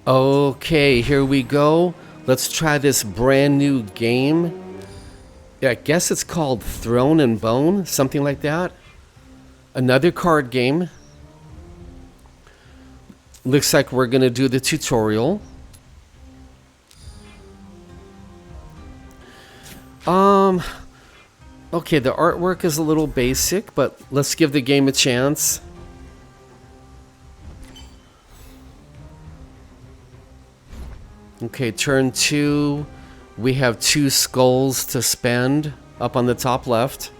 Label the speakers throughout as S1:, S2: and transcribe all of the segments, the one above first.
S1: Okay, here we go. Let's try this brand new game. Yeah, I guess it's called Throne and Bone, something like that. Another card game. Looks like we're gonna do the tutorial. Okay, the artwork is a little basic, but let's give the game a chance. Okay, turn 2. We have 2 skulls to spend up on the top left.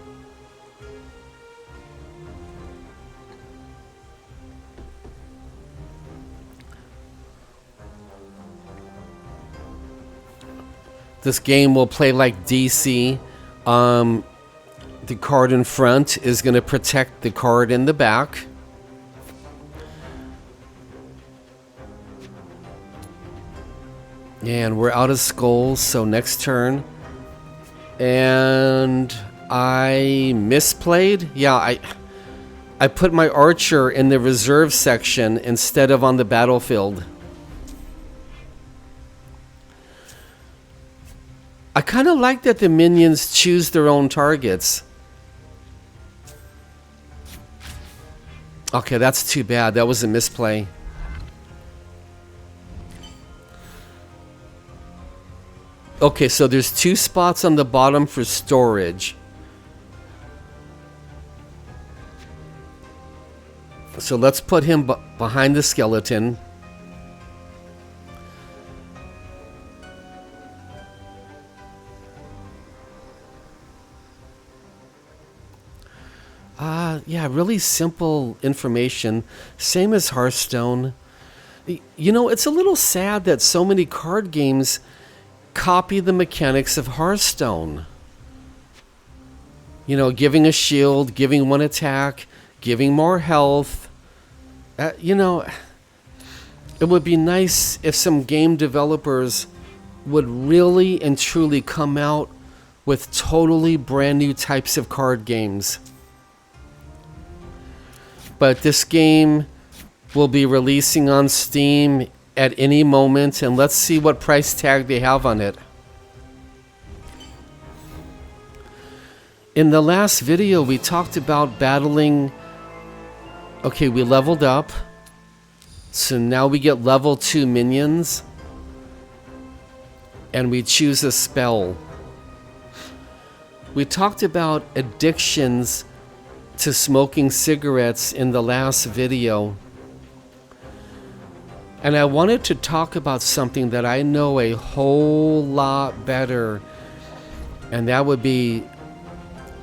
S1: This game will play like DC. The card in front is going to protect the card in the back. And we're out of skulls, so next turn. And I misplayed? Yeah, I put my archer in the reserve section instead of on the battlefield. I kind of like that the minions choose their own targets. Okay, that's too bad. That was a misplay. Okay, so there's 2 spots on the bottom for storage. So let's put him behind the skeleton. Yeah, really simple information. Same as Hearthstone. You know, it's a little sad that so many card games copy the mechanics of Hearthstone. You know, giving a shield, giving 1 attack, giving more health. You know, it would be nice if some game developers would really and truly come out with totally brand new types of card games. But this game will be releasing on Steam at any moment, and let's see what price tag they have on it. In the last video, we talked about battling. Okay, we leveled up. So now we get level 2 minions. And we choose a spell. We talked about addictions to smoking cigarettes in the last video. And I wanted to talk about something that I know a whole lot better, and that would be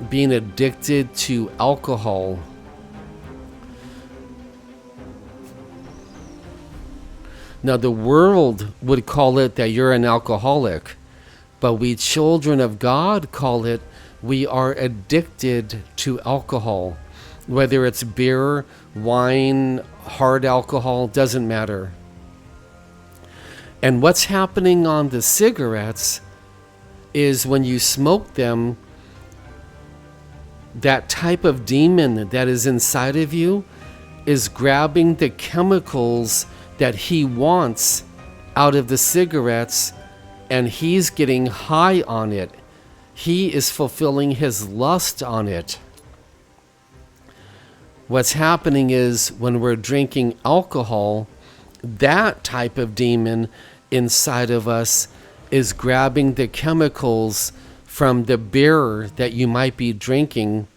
S1: being addicted to alcohol. Now, the world would call it that you're an alcoholic, but we children of God call it we are addicted to alcohol. Whether it's beer, wine, hard alcohol, doesn't matter. And what's happening on the cigarettes is when you smoke them, that type of demon that is inside of you is grabbing the chemicals that he wants out of the cigarettes, and he's getting high on it. He is fulfilling his lust on it. What's happening is when we're drinking alcohol, that type of demon inside of us is grabbing the chemicals from the beer that you might be drinking,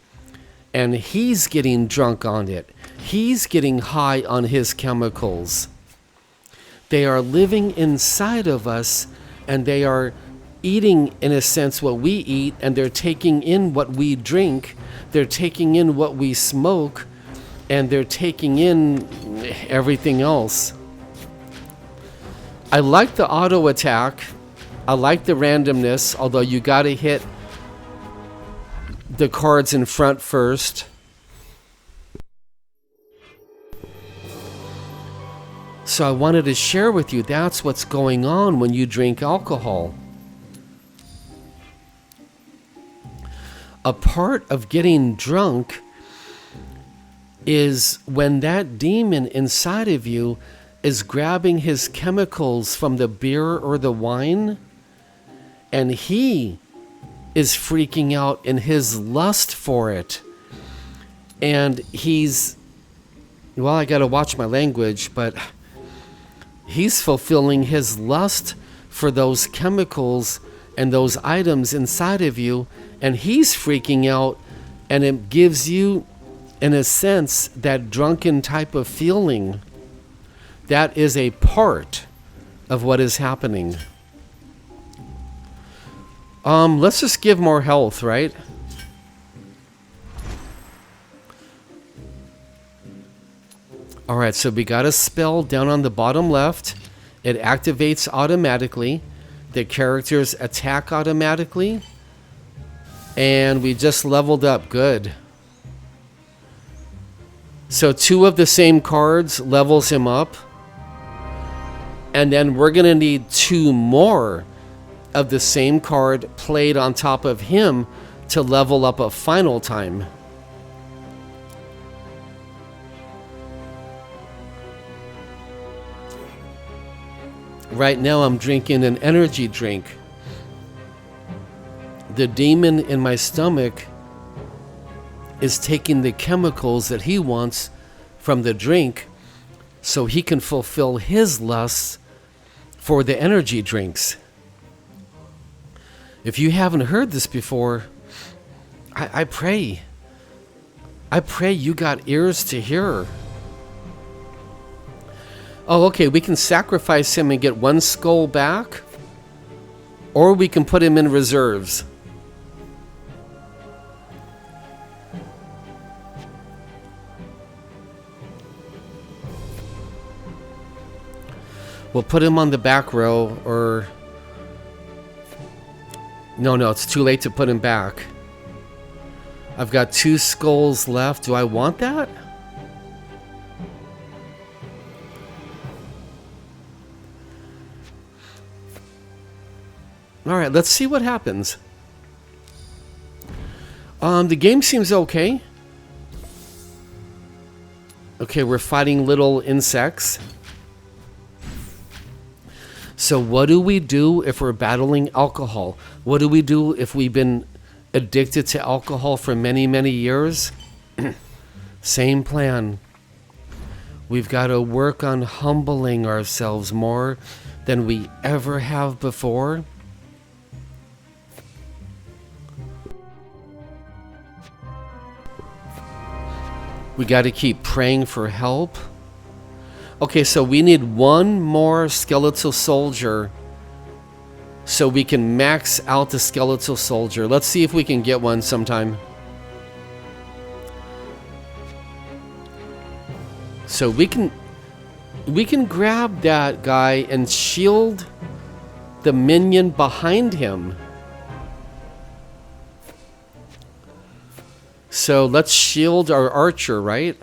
S1: and he's getting drunk on it. He's getting high on his chemicals. They are living inside of us, and they are eating, in a sense, what we eat, and they're taking in what we drink. They're taking in what we smoke, and they're taking in everything else. I like the auto attack. I like the randomness, although you got to hit the cards in front first. So I wanted to share with you that's what's going on when you drink alcohol. A part of getting drunk is when that demon inside of you is grabbing his chemicals from the beer or the wine, and he is freaking out in his lust for it. And he's, well, I got to watch my language, but he's fulfilling his lust for those chemicals and those items inside of you, and he's freaking out, and it gives you, in a sense, that drunken type of feeling. That is a part of what is happening. Let's just give more health, right? All right, so we got a spell down on the bottom left. It activates automatically. The characters attack automatically. And we just leveled up. Good. So 2 of the same cards levels him up. And then we're going to need 2 more of the same card played on top of him to level up a final time. Right now I'm drinking an energy drink. The demon in my stomach is taking the chemicals that he wants from the drink so he can fulfill his lusts for the energy drinks. If you haven't heard this before, I pray you got ears to hear. Oh, okay, we can sacrifice him and get 1 skull back, or we can put him in reserves. We'll put him on the back row, or... No, it's too late to put him back. I've got 2 skulls left. Do I want that? Alright, let's see what happens. The game seems okay. Okay, we're fighting little insects. So what do we do if we're battling alcohol? What do we do if we've been addicted to alcohol for many, many years? Same plan. We've got to work on humbling ourselves more than we ever have before. We got to keep praying for help. Okay, so we need 1 more skeletal soldier so we can max out the skeletal soldier. Let's see if we can get one sometime. So we can grab that guy and shield the minion behind him. So let's shield our archer, right?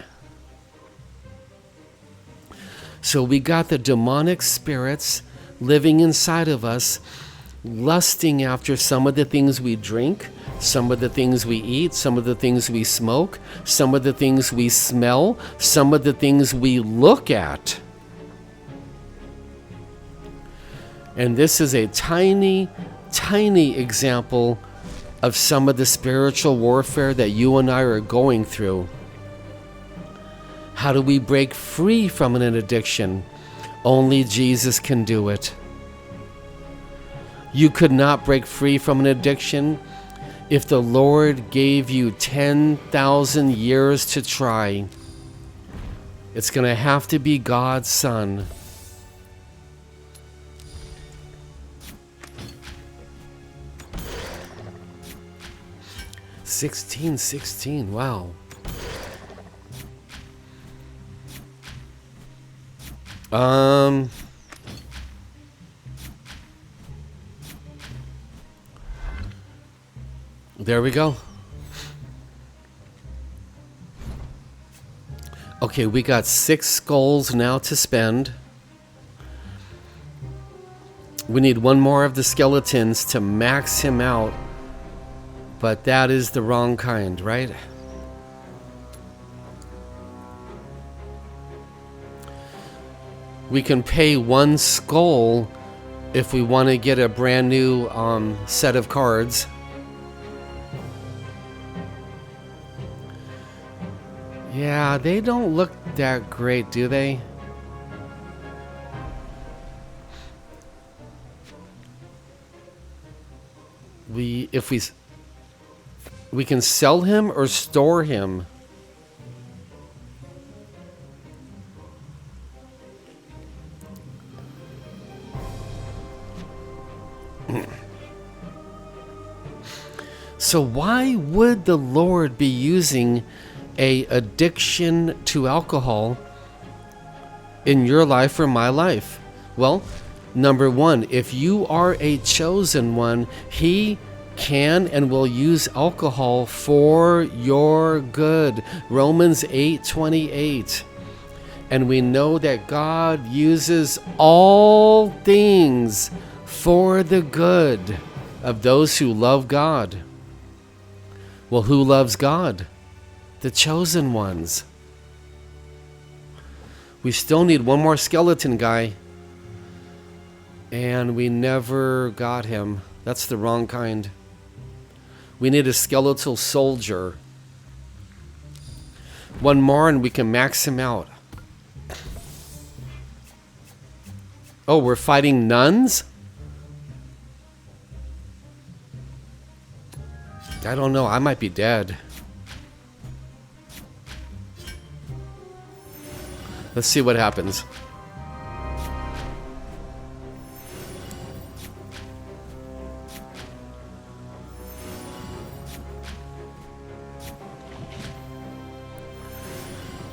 S1: So we got the demonic spirits living inside of us, lusting after some of the things we drink, some of the things we eat, some of the things we smoke, some of the things we smell, some of the things we look at. And this is a tiny, tiny example of some of the spiritual warfare that you and I are going through. How do we break free from an addiction? Only Jesus can do it. You could not break free from an addiction if the Lord gave you 10,000 years to try. It's going to have to be God's Son. $16, wow. There we go. Okay, we got 6 skulls now to spend. We need 1 more of the skeletons to max him out. But that is the wrong kind, right? We can pay one skull if we want to get a brand new set of cards. Yeah, they don't look that great, do they? We can sell him or store him. So why would the Lord be using a addiction to alcohol in your life or my life? Well, number one, if you are a chosen one, he can and will use alcohol for your good. Romans 8:28. And we know that God uses all things for the good of those who love God. Well, who loves God? The chosen ones. We still need one more skeleton guy. And we never got him. That's the wrong kind. We need a skeletal soldier. One more and we can max him out. Oh, we're fighting nuns? I don't know. I might be dead. Let's see what happens.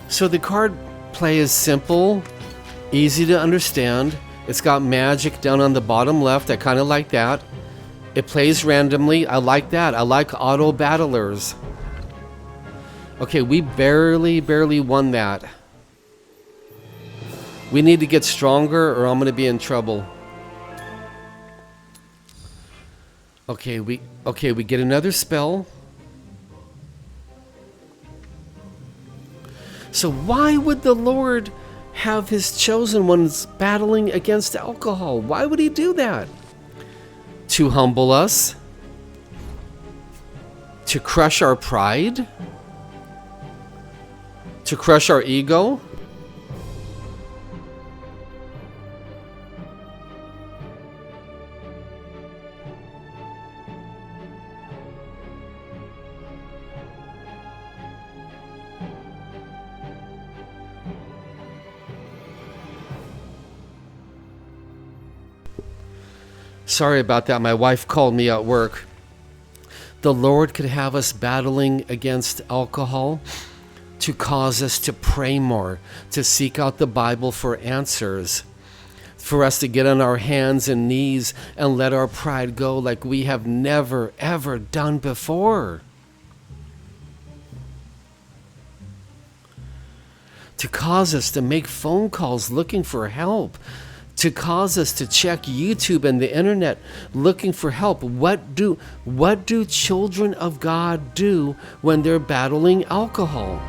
S1: So the card play is simple, easy to understand. It's got magic down on the bottom left. I kind of like that. It plays randomly. I like that. I like auto battlers. Okay, we barely won that. We need to get stronger or I'm going to be in trouble. Okay, we get another spell. So why would the Lord have his chosen ones battling against alcohol? Why would he do that? To humble us? To crush our pride? To crush our ego? Sorry about that. My wife called me at work. The Lord could have us battling against alcohol to cause us to pray more, to seek out the Bible for answers, for us to get on our hands and knees and let our pride go like we have never, ever done before. To cause us to make phone calls looking for help, to cause us to check YouTube and the internet looking for help. What do children of God do when they're battling alcohol?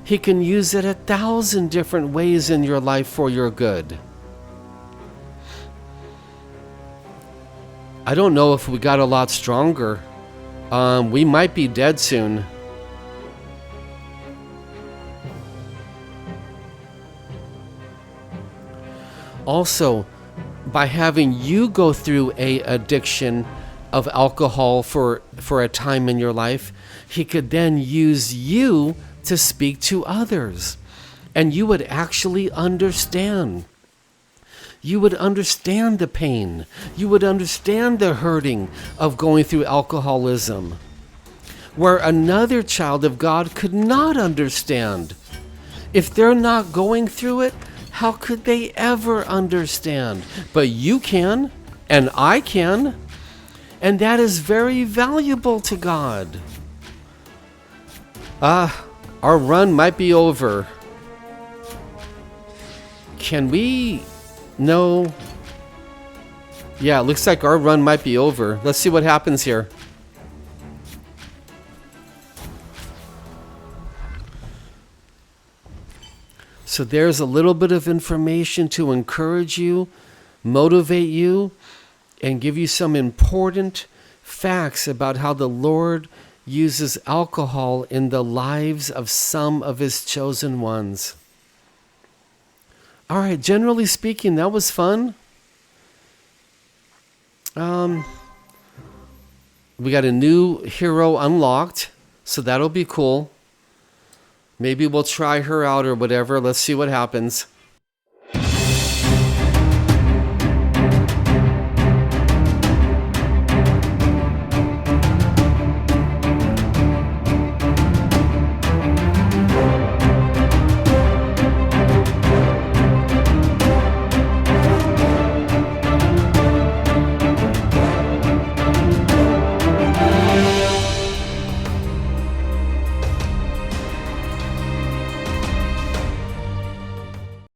S1: He can use it 1,000 different ways in your life for your good. I don't know if we got a lot stronger. We might be dead soon. Also, by having you go through a addiction of alcohol for a time in your life, he could then use you to speak to others. And you would actually understand. You would understand the pain. You would understand the hurting of going through alcoholism, where another child of God could not understand. If they're not going through it, how could they ever understand? But you can, and I can, and that is very valuable to God. Our run might be over. Can we? No. Yeah, it looks like our run might be over. Let's see what happens here. So there's a little bit of information to encourage you, motivate you, and give you some important facts about how the Lord uses alcohol in the lives of some of his chosen ones. All right, generally speaking, that was fun. We got a new hero unlocked, so that'll be cool. Maybe we'll try her out or whatever. Let's see what happens.